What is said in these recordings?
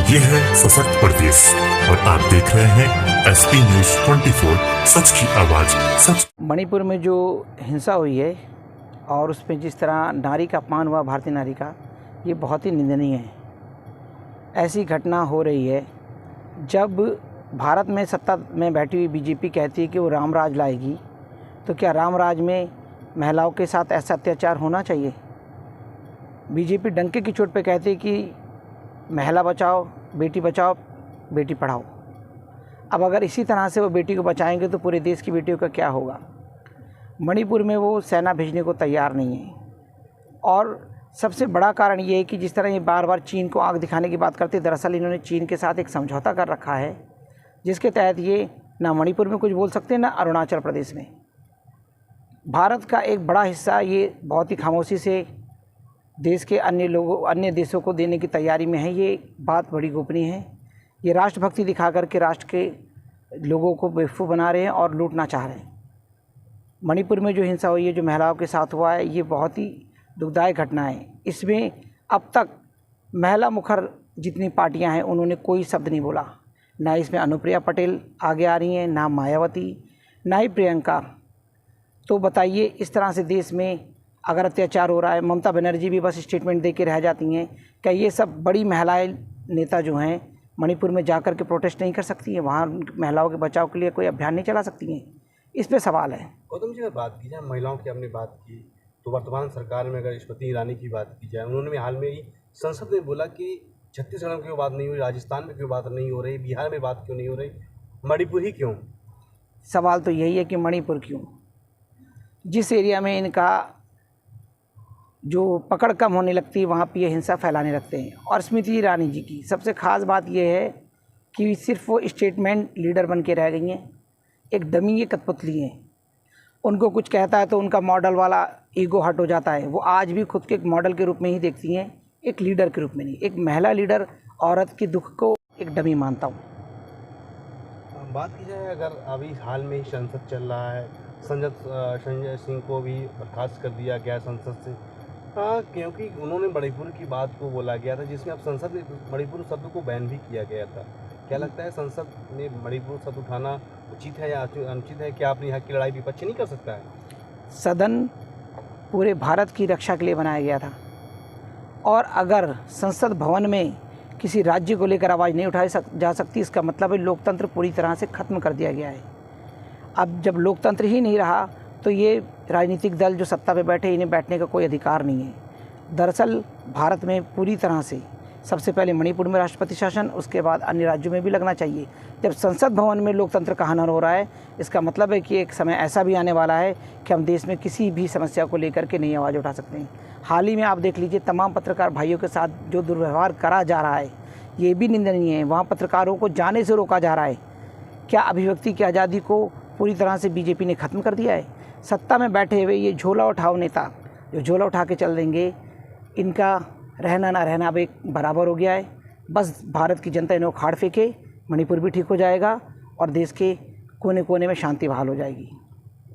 ये है सशक्त प्रदेश और आप देख रहे हैं एसपी न्यूज 24, सच की आवाज सच। मणिपुर में जो हिंसा हुई है और उसमें जिस तरह नारी का अपमान हुआ, भारतीय नारी का, ये बहुत ही निंदनीय है। ऐसी घटना हो रही है जब भारत में सत्ता में बैठी हुई बीजेपी कहती है कि वो राम राज लाएगी, तो क्या राम राज में महिलाओं के साथ ऐसा अत्याचार होना चाहिए? बीजेपी डंके की चोट पे कहती है कि महिला बचाओ, बेटी पढ़ाओ। अब अगर इसी तरह से वो बेटी को बचाएंगे तो पूरे देश की बेटियों का क्या होगा? मणिपुर में वो सेना भेजने को तैयार नहीं है। और सबसे बड़ा कारण ये है कि जिस तरह ये बार बार चीन को आंख दिखाने की बात करते, दरअसल इन्होंने चीन के साथ एक समझौता कर रखा है जिसके तहत ये ना मणिपुर में कुछ बोल सकते ना अरुणाचल प्रदेश में। भारत का एक बड़ा हिस्सा ये बहुत ही खामोशी से देश के अन्य देशों को देने की तैयारी में है। ये बात बड़ी गोपनीय है। ये राष्ट्रभक्ति दिखा करके राष्ट्र के लोगों को बेवकूफ़ बना रहे हैं और लूटना चाह रहे हैं। मणिपुर में जो हिंसा हुई है, जो महिलाओं के साथ हुआ है, ये बहुत ही दुखदायक घटना है। इसमें अब तक महिला मुखर जितनी पार्टियां हैं उन्होंने कोई शब्द नहीं बोला। ना इसमें अनुप्रिया पटेल आगे आ रही हैं, ना मायावती, ना ही प्रियंका। तो बताइए, इस तरह से देश में अगर अत्याचार हो रहा है, ममता बनर्जी भी बस स्टेटमेंट दे के रह जाती हैं। क्या ये सब बड़ी महिलाएं नेता जो हैं मणिपुर में जाकर के प्रोटेस्ट नहीं कर सकती हैं? वहाँ महिलाओं के बचाव के लिए कोई अभियान नहीं चला सकती हैं? इस पे सवाल है। गौतम जी, अगर बात की जाए महिलाओं की, हमने बात की तो वर्तमान सरकार में अगर स्मृति ईरानी की बात की जाए, उन्होंने भी हाल में ही संसद में बोला कि छत्तीसगढ़ में क्यों बात नहीं हुई, राजस्थान में क्यों बात नहीं हो रही, बिहार में बात क्यों नहीं हो रही, मणिपुर ही क्यों? सवाल तो यही है कि मणिपुर क्यों? जिस एरिया में इनका जो पकड़ कम होने लगती है वहाँ पे ये हिंसा फैलाने लगते हैं। और स्मृति ईरानी जी की सबसे ख़ास बात ये है कि सिर्फ वो स्टेटमेंट लीडर बन के रह गई हैं, एक डमी, एक कठपुतली हैं। उनको कुछ कहता है तो उनका मॉडल वाला ईगो हट हो जाता है। वो आज भी खुद के एक मॉडल के रूप में ही देखती हैं, एक लीडर के रूप में नहीं। एक महिला लीडर औरत के दुख को एक डमी मानता हूँ। बात की जाए, अगर अभी हाल में ही संसद चल रहा है, संजय सिंह को भी बर्खास्त कर दिया गया संसद से, क्योंकि उन्होंने मणिपुर की बात को बोला गया था, जिसमें अब संसद में मणिपुर शब्द को बैन भी किया गया था। क्या लगता है, संसद में मणिपुर शब्द उठाना उचित है या अनुचित है? क्या अपनी हक की लड़ाई विपक्ष नहीं कर सकता है? सदन पूरे भारत की रक्षा के लिए बनाया गया था, और अगर संसद भवन में किसी राज्य को लेकर आवाज़ नहीं उठाई जा सकती, इसका मतलब है लोकतंत्र पूरी तरह से ख़त्म कर दिया गया है। अब जब लोकतंत्र ही नहीं रहा तो ये राजनीतिक दल जो सत्ता पे बैठे, इन्हें बैठने का कोई अधिकार नहीं है। दरअसल भारत में पूरी तरह से सबसे पहले मणिपुर में राष्ट्रपति शासन, उसके बाद अन्य राज्यों में भी लगना चाहिए। जब संसद भवन में लोकतंत्र का हनन हो रहा है, इसका मतलब है कि एक समय ऐसा भी आने वाला है कि हम देश में किसी भी समस्या को लेकर के नई आवाज़ उठा सकते हैं। हाल ही में आप देख लीजिए, तमाम पत्रकार भाइयों के साथ जो दुर्व्यवहार करा जा रहा है, ये भी निंदनीय है। वहाँ पत्रकारों को जाने से रोका जा रहा है। क्या अभिव्यक्ति की आज़ादी को पूरी तरह से बीजेपी ने ख़त्म कर दिया है? सत्ता में बैठे हुए ये झोला उठाओ नेता जो झोला उठा के चल देंगे, इनका रहना ना रहना अब एक बराबर हो गया है। बस भारत की जनता इन्हें उखाड़ फेंके, मणिपुर भी ठीक हो जाएगा और देश के कोने कोने में शांति बहाल हो जाएगी।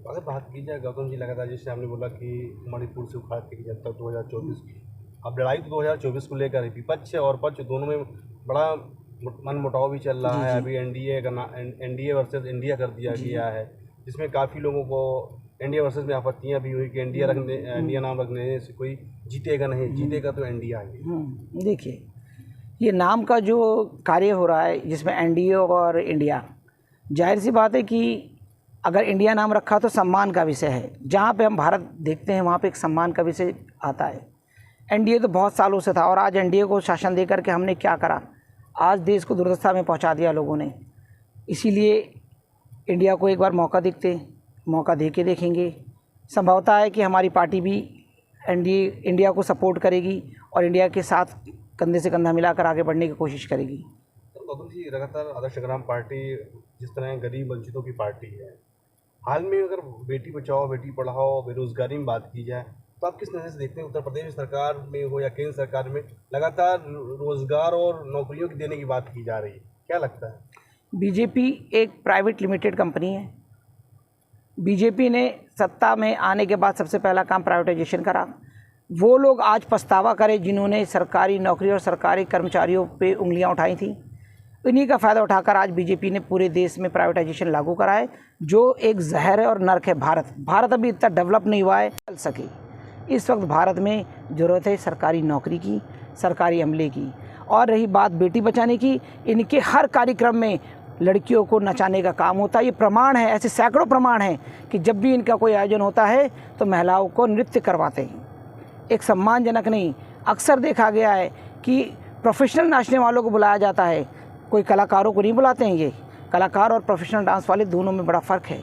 अगर बात की जाए गौतम जी, लगातार जैसे हमने बोला कि मणिपुर से उखाड़ फेंकी जनता 2024 की, अब लड़ाई तो 2024 को लेकर है। विपक्ष और पक्ष दोनों में बड़ा मनमुटाव भी चल रहा है। अभी एनडीए वर्सेस इंडिया कर दिया गया है, जिसमें काफ़ी लोगों को इंडिया वर्सेस में आपत्तियां भी हुई कि इंडिया नाम रखने से कोई जीतेगा नहीं, जीतेगा तो इंडिया है। देखिए, ये नाम का जो कार्य हो रहा है जिसमें एनडीए और इंडिया, जाहिर सी बात है कि अगर इंडिया नाम रखा तो सम्मान का विषय है। जहाँ पे हम भारत देखते हैं वहाँ पे एक सम्मान का विषय आता है। एनडीए तो बहुत सालों से था, और आज एनडीए को शासन दे करके हमने क्या करा? आज देश को दुर्दशा में पहुँचा दिया लोगों ने। इसीलिए इंडिया को एक बार मौका दे के देखेंगे। संभवता है कि हमारी पार्टी भी इंडिया को सपोर्ट करेगी और इंडिया के साथ कंधे से कंधा मिलाकर आगे बढ़ने की कोशिश करेगी। तो गौतम जी, लगातार आदर्श ग्राम पार्टी जिस तरह गरीब वंचितों की पार्टी है, हाल में अगर बेटी बचाओ बेटी पढ़ाओ बेरोजगारी में बात की जाए तो आप किस नज़र से देखते हैं? उत्तर प्रदेश सरकार में हो या केंद्र सरकार में, लगातार रोजगार और नौकरियों की देने की बात की जा रही है, क्या लगता है? बीजेपी एक प्राइवेट लिमिटेड कंपनी है। बीजेपी ने सत्ता में आने के बाद सबसे पहला काम प्राइवेटाइजेशन करा। वो लोग आज पछतावा करें जिन्होंने सरकारी नौकरी और सरकारी कर्मचारियों पे उंगलियां उठाई थी। इन्हीं का फ़ायदा उठाकर आज बीजेपी ने पूरे देश में प्राइवेटाइजेशन लागू करा है, जो एक जहर है और नर्क है। भारत अभी इतना डेवलप नहीं हुआ है चल सके। इस वक्त भारत में ज़रूरत है सरकारी नौकरी की, सरकारी अमले की। और रही बात बेटी बचाने की, इनके हर कार्यक्रम में लड़कियों को नचाने का काम होता है। ये प्रमाण है, ऐसे सैकड़ों प्रमाण हैं कि जब भी इनका कोई आयोजन होता है तो महिलाओं को नृत्य करवाते हैं। एक सम्मानजनक नहीं, अक्सर देखा गया है कि प्रोफेशनल नाचने वालों को बुलाया जाता है, कोई कलाकारों को नहीं बुलाते हैं। ये कलाकार और प्रोफेशनल डांस वाले दोनों में बड़ा फ़र्क है।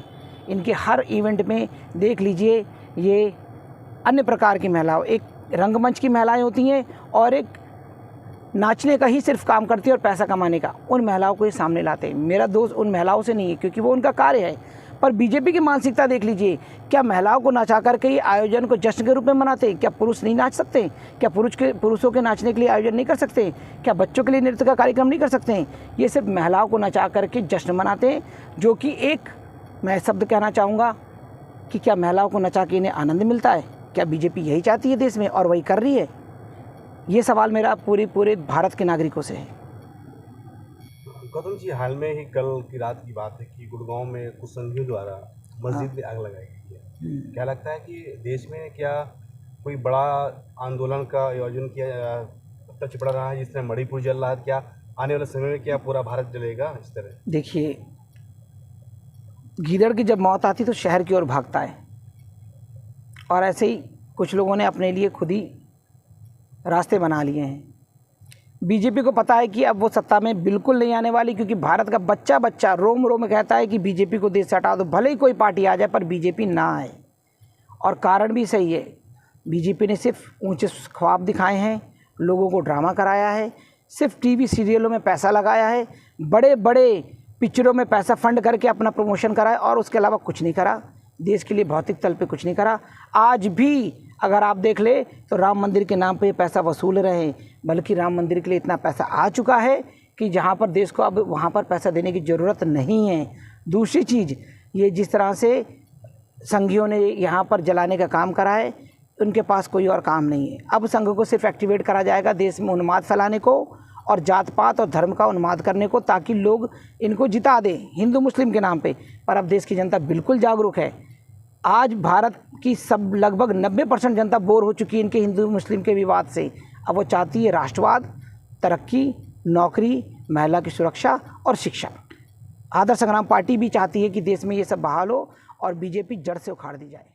इनके हर इवेंट में देख लीजिए, ये अन्य प्रकार की महिलाओं, एक रंगमंच की महिलाएं होती हैं और एक नाचने का ही सिर्फ काम करती है और पैसा कमाने का, उन महिलाओं को ये सामने लाते हैं। मेरा दोस्त उन महिलाओं से नहीं है क्योंकि वो उनका कार्य है। पर बीजेपी की मानसिकता देख लीजिए, क्या महिलाओं को नचा करके ही आयोजन को जश्न के रूप में मनाते हैं? क्या पुरुष नहीं नाच सकते? क्या पुरुषों के नाचने के लिए आयोजन नहीं कर सकते? क्या बच्चों के लिए नृत्य का कार्यक्रम नहीं कर सकते हैं? ये सिर्फ महिलाओं को नचा करके जश्न मनाते हैं, जो कि एक, मैं शब्द कहना चाहूँगा कि क्या महिलाओं को नचा के इन्हें आनंद मिलता है? क्या बीजेपी यही चाहती है देश में और वही कर रही है? ये सवाल मेरा पूरे भारत के नागरिकों से है। गौतम जी, हाल में ही कल की रात की बात है कि गुड़गांव में कुछ संघियों द्वारा मस्जिद में आग लगाई गई है। क्या लगता है कि देश में क्या कोई बड़ा आंदोलन का आयोजन किया टच पड़ रहा है, जिस तरह मणिपुर जल रहा है? क्या आने वाले समय में क्या पूरा भारत जलेगा इस तरह? देखिए, गीदड़ की जब मौत आती तो शहर की ओर भागता है, और ऐसे ही कुछ लोगों ने अपने लिए खुद ही रास्ते बना लिए हैं। बीजेपी को पता है कि अब वो सत्ता में बिल्कुल नहीं आने वाली, क्योंकि भारत का बच्चा बच्चा रोम रोम में कहता है कि बीजेपी को देश से हटा दो, भले ही कोई पार्टी आ जाए पर बीजेपी ना आए। और कारण भी सही है, बीजेपी ने सिर्फ ऊंचे ख्वाब दिखाए हैं, लोगों को ड्रामा कराया है, सिर्फ टीवी सीरियलों में पैसा लगाया है, बड़े बड़े पिक्चरों में पैसा फंड करके अपना प्रमोशन कराया और उसके अलावा कुछ नहीं करा। देश के लिए भौतिक तल पे कुछ नहीं करा। आज भी अगर आप देख ले तो राम मंदिर के नाम पे ये पैसा वसूल रहे हैं, बल्कि राम मंदिर के लिए इतना पैसा आ चुका है कि जहाँ पर देश को अब वहाँ पर पैसा देने की ज़रूरत नहीं है। दूसरी चीज़, ये जिस तरह से संघियों ने यहाँ पर जलाने का काम करा है, उनके पास कोई और काम नहीं है। अब संघ को सिर्फ एक्टिवेट करा जाएगा देश में उन्माद फैलाने को और जात पात और धर्म का उन्माद करने को, ताकि लोग इनको जिता दें हिंदू मुस्लिम के नाम पे। पर अब देश की जनता बिल्कुल जागरूक है। आज भारत की सब लगभग 90% जनता बोर हो चुकी है इनके हिंदू मुस्लिम के विवाद से। अब वो चाहती है राष्ट्रवाद, तरक्की, नौकरी, महिला की सुरक्षा और शिक्षा। आदर्श संग्राम पार्टी भी चाहती है कि देश में ये सब बहाल हो और बीजेपी जड़ से उखाड़ दी जाए।